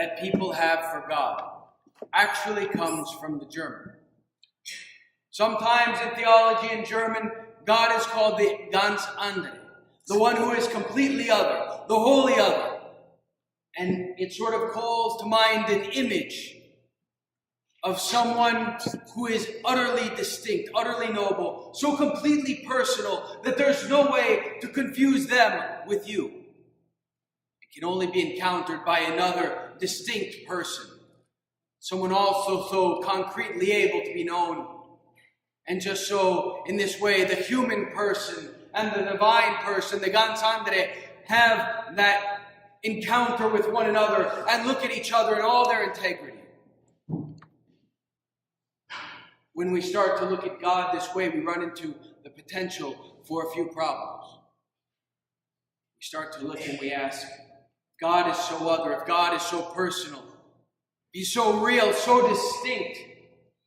that people have for God actually comes from the German. Sometimes in theology in German, God is called the ganz andere, the one who is completely other, the wholly other. And it sort of calls to mind an image of someone who is utterly distinct, utterly noble, so completely personal that there's no way to confuse them with you. It can only be encountered by another distinct person, someone also so concretely able to be known. And just so, in this way, the human person and the divine person, the ganz andere, have that encounter with one another and look at each other in all their integrity. When we start to look at God this way, we run into the potential for a few problems. We start to look and we ask, God is so other, if God is so personal, He's so real, so distinct,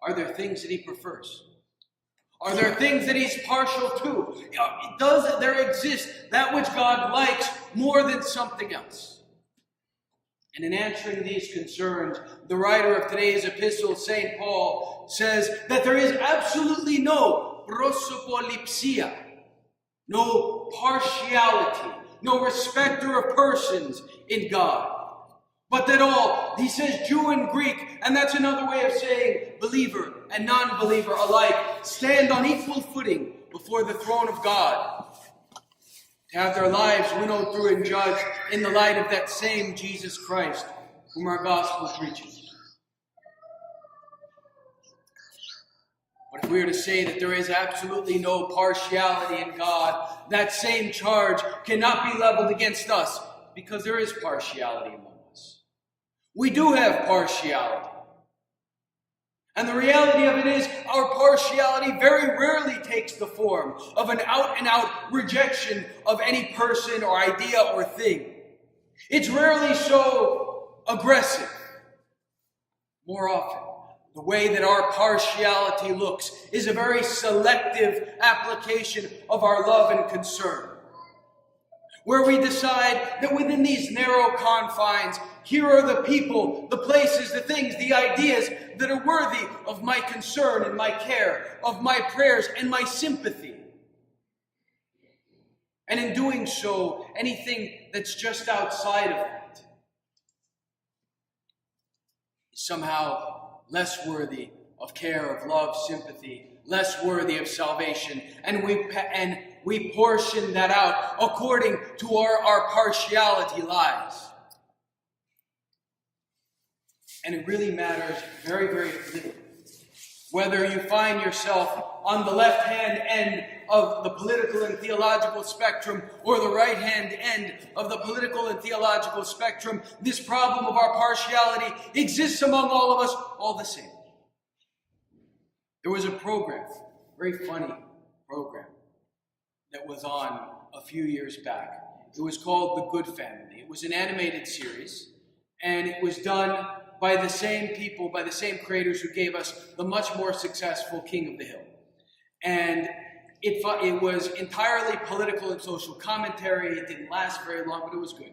are there things that He prefers? Are there things that He's partial to? Does there exist that which God likes more than something else? And in answering these concerns, the writer of today's epistle, St. Paul, says that there is absolutely no prosopolypsia, no partiality, no respecter of persons in God. But that all, he says Jew and Greek, and that's another way of saying believer and non-believer alike, stand on equal footing before the throne of God, to have their lives winnowed through and judged in the light of that same Jesus Christ, whom our gospel preaches. But if we were to say that there is absolutely no partiality in God, that same charge cannot be leveled against us, because there is partiality among us. We do have partiality. And the reality of it is, our partiality very rarely takes the form of an out-and-out rejection of any person or idea or thing. It's rarely so aggressive. More often, the way that our partiality looks is a very selective application of our love and concern, where we decide that within these narrow confines, here are the people, the places, the things, the ideas that are worthy of my concern and my care, of my prayers and my sympathy. And in doing so, anything that's just outside of that is somehow less worthy of care, of love, sympathy, less worthy of salvation. And we portion that out according to our partiality lies. And it really matters very, very little whether you find yourself on the left-hand end of the political and theological spectrum or the right-hand end of the political and theological spectrum. This problem of our partiality exists among all of us all the same. There was a program, a very funny program, that was on a few years back. It was called The Good Family. It was an animated series, and it was done by the same people, by the same creators who gave us the much more successful King of the Hill. And it was entirely political and social commentary. It didn't last very long, but it was good.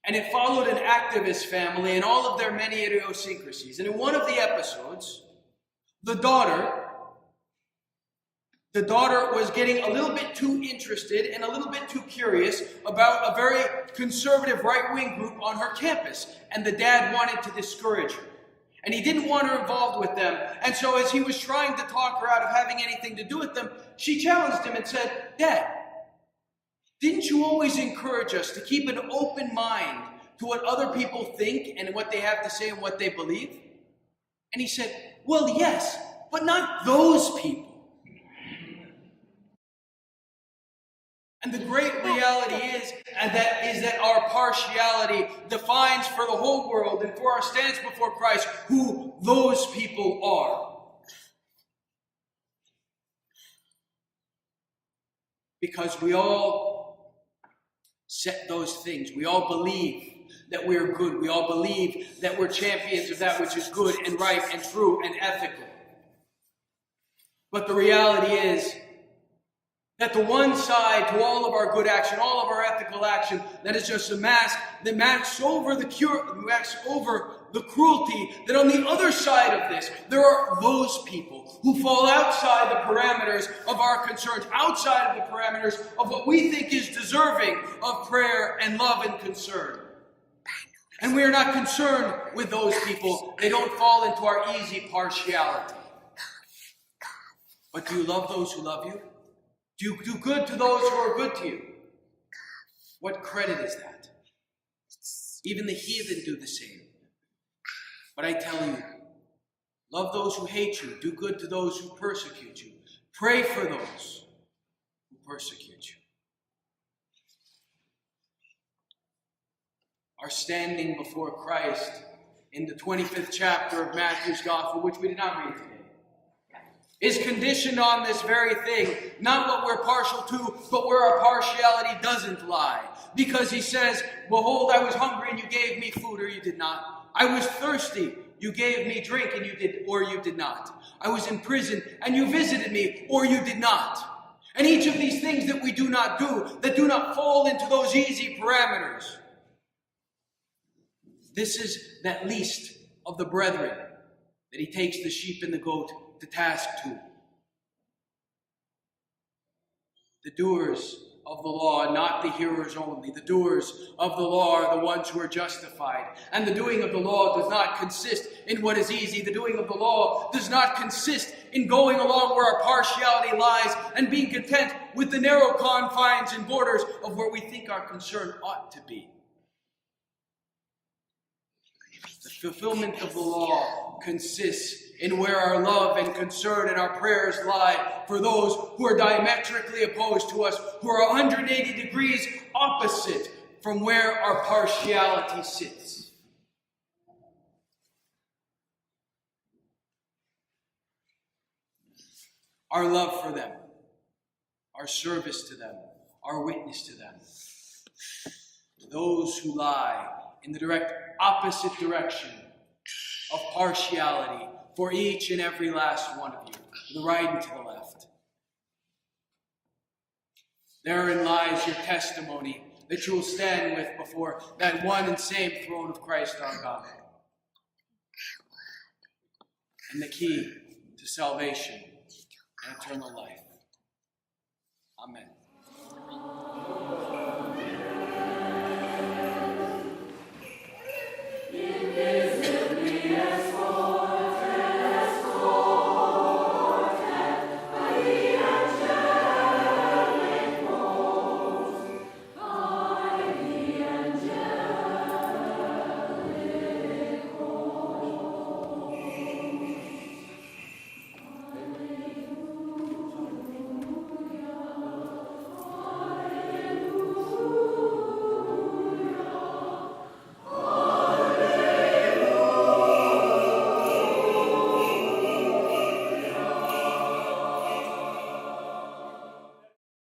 And it followed an activist family and all of their many idiosyncrasies. And in one of the episodes, the daughter was getting a little bit too interested and a little bit too curious about a very conservative right-wing group on her campus. And the dad wanted to discourage her. And he didn't want her involved with them. And so as he was trying to talk her out of having anything to do with them, she challenged him and said, "Dad, didn't you always encourage us to keep an open mind to what other people think and what they have to say and what they believe?" And he said, "Well, yes, but not those people." And the great reality is that our partiality defines for the whole world and for our stance before Christ who those people are. Because we all set those things. We all believe that we're good. We all believe that we're champions of that which is good and right and true and ethical. But the reality is That the one side to all of our good action, all of our ethical action, that is just a mask that masks over the cruelty, that on the other side of this, there are those people who fall outside the parameters of our concerns, outside of the parameters of what we think is deserving of prayer and love and concern. And we are not concerned with those people. They don't fall into our easy partiality. But do you love those who love you? Do you do good to those who are good to you? What credit is that? Even the heathen do the same. But I tell you, love those who hate you. Do good to those who persecute you. Pray for those who persecute you. Our standing before Christ in the 25th chapter of Matthew's Gospel, which we did not read today, is conditioned on this very thing. Not what we're partial to, but where our partiality doesn't lie. Because he says, behold, I was hungry and you gave me food, or you did not. I was thirsty, you gave me drink, and you did, or you did not. I was in prison and you visited me, or you did not. And each of these things that we do not do, that do not fall into those easy parameters. This is that least of the brethren that he takes the sheep and the goat to task to. The doers of the law, not the hearers only. The doers of the law are the ones who are justified. And the doing of the law does not consist in what is easy. The doing of the law does not consist in going along where our partiality lies and being content with the narrow confines and borders of where we think our concern ought to be. The fulfillment of the law consists in where our love and concern and our prayers lie for those who are diametrically opposed to us, who are 180 degrees opposite from where our partiality sits. Our love for them, our service to them, our witness to them. To those who lie in the direct opposite direction of partiality, for each and every last one of you, to the right and to the left. Therein lies your testimony that you will stand with before that one and same throne of Christ our God. And the key to salvation and eternal life. Amen.